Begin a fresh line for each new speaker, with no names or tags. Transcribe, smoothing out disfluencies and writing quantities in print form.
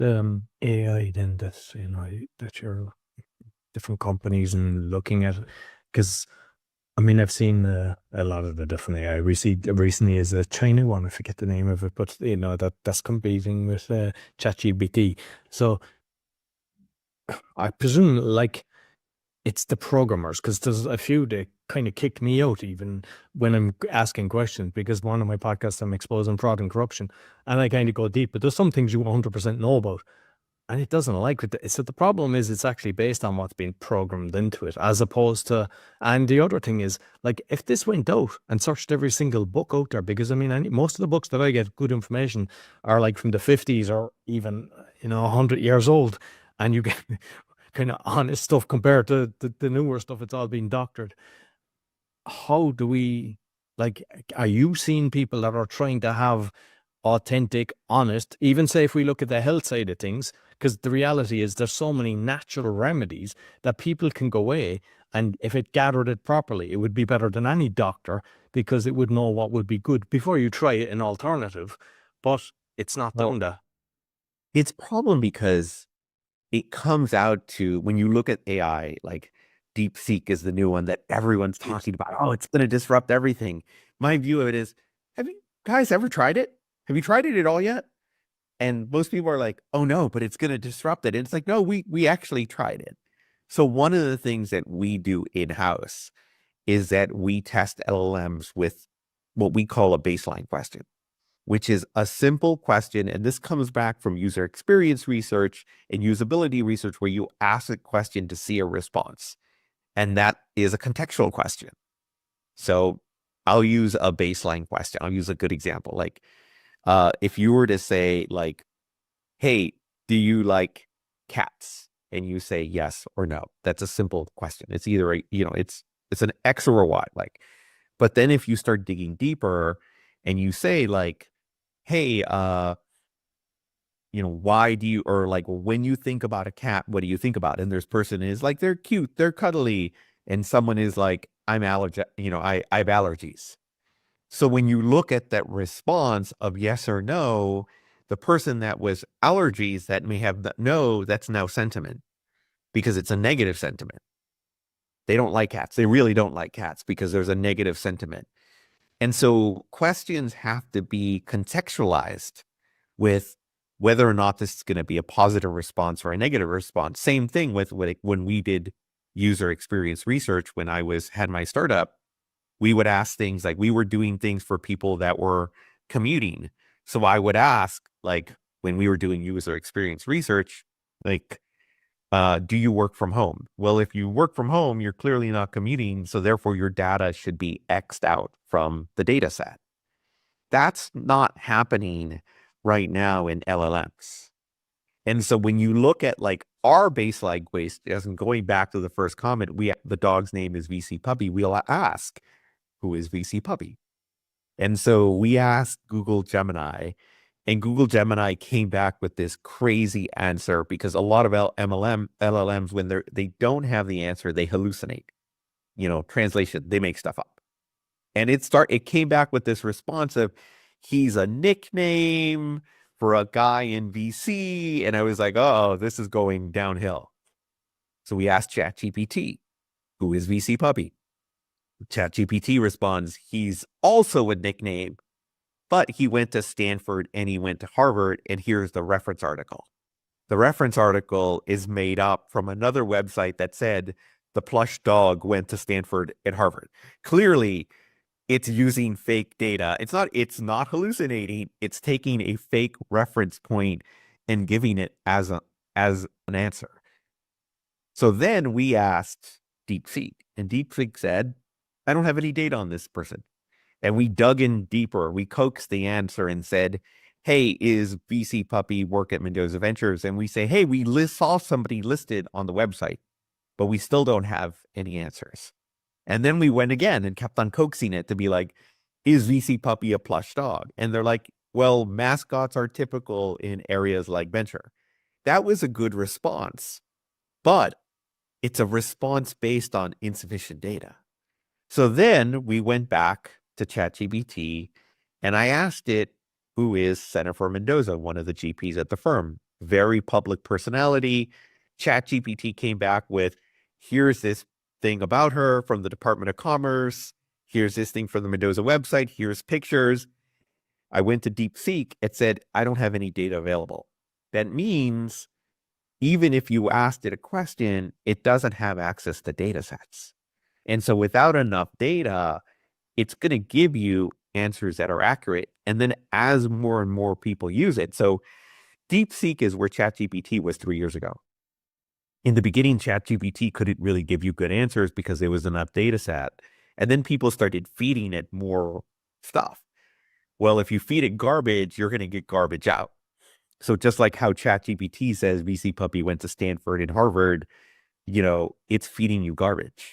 AI then that you're different companies and looking at? Because I mean, I've seen a lot of the different AI. Recently is a China one. I forget the name of it, but that's competing with ChatGPT. So I presume like it's the programmers, because there's a few that kind of kicked me out even when I'm asking questions, because one of my podcasts I'm exposing fraud and corruption, and I kind of go deep. But there's some things you 100% know about, and it doesn't like it. So the problem is it's actually based on what's been programmed into it, as opposed to. And the other thing is, like, if this went out and searched every single book out there, because I mean, most of the books that I get good information are like from the 50s or even 100 years old, and you get kind of honest stuff compared to the newer stuff. It's all been doctored. How do we, like, are you seeing people that are trying to have authentic, honest, even say if we look at the health side of things, because the reality is there's so many natural remedies that people can go away, and if it gathered it properly, it would be better than any doctor, because it would know what would be good before you try it an alternative. But it's not done
Well,
that.
it's a problem because it comes out to when you look at AI, like DeepSeek is the new one that everyone's talking about. Oh, it's going to disrupt everything. My view of it is, have you guys ever tried it? Have you tried it at all yet? And most people are like, oh no, but it's going to disrupt it. And it's like, no, we actually tried it. So one of the things that we do in-house is that we test LLMs with what we call a baseline question, which is a simple question. And this comes back from user experience research and usability research, where you ask a question to see a response. And that is a contextual question. So I'll use a baseline question. I'll use a good example. Like, if you were to say like, hey, do you like cats? And you say yes or no. That's a simple question. It's either it's an X or a Y. Like, but then if you start digging deeper and you say like, hey, why do you, or like, when you think about a cat, what do you think about? And there's person is like, they're cute, they're cuddly. And someone is like, I have allergies. So when you look at that response of yes or no, the person that was allergies that may have no, that's now sentiment, because it's a negative sentiment. They don't like cats. They really don't like cats because there's a negative sentiment. And so questions have to be contextualized with whether or not this is going to be a positive response or a negative response. Same thing with when we did user experience research, when I had my startup, we would ask things like, we were doing things for people that were commuting. So I would ask, like, when we were doing user experience research, like, do you work from home? Well, if you work from home, you're clearly not commuting. So therefore your data should be X'd out from the data set. That's not happening right now in LLMs. And so when you look at like our baseline waste, as in going back to the first comment, the dog's name is VC Puppy. We'll ask, who is VC Puppy? And so we asked Google Gemini, and Google Gemini came back with this crazy answer, because a lot of LLMs, when they don't have the answer, they hallucinate. Translation, they make stuff up. And it came back with this response of, he's a nickname for a guy in VC. And I was like, oh, this is going downhill. So we asked ChatGPT, who is VC Puppy? ChatGPT responds, he's also a nickname, but he went to Stanford and he went to Harvard. And here's the reference article. The reference article is made up from another website that said the plush dog went to Stanford and Harvard. Clearly, it's using fake data. It's not hallucinating. It's taking a fake reference point and giving it as an answer. So then we asked DeepSeek, and DeepSeek said, I don't have any data on this person. And we dug in deeper. We coaxed the answer and said, hey, is VC Puppy work at Mendoza Ventures? And we say, hey, we saw somebody listed on the website, but we still don't have any answers. And then we went again and kept on coaxing it to be like, is VC Puppy a plush dog? And they're like, well, mascots are typical in areas like venture. That was a good response, but it's a response based on insufficient data. So then we went back to ChatGPT and I asked it, who is Senator Mendoza, one of the GPs at the firm? very public personality. ChatGPT came back with, here's this thing about her from the Department of Commerce. Here's this thing from the Mendoza website. Here's pictures. I went to DeepSeek. It said, I don't have any data available. That means even if you asked it a question, it doesn't have access to data sets. And so without enough data, it's going to give you answers that are accurate. And then as more and more people use it, so DeepSeek is where ChatGPT was 3 years ago. In the beginning, ChatGPT couldn't really give you good answers because there was enough data set. And then people started feeding it more stuff. Well, if you feed it garbage, you're going to get garbage out. So just like how ChatGPT says VC Puppy went to Stanford and Harvard, it's feeding you garbage.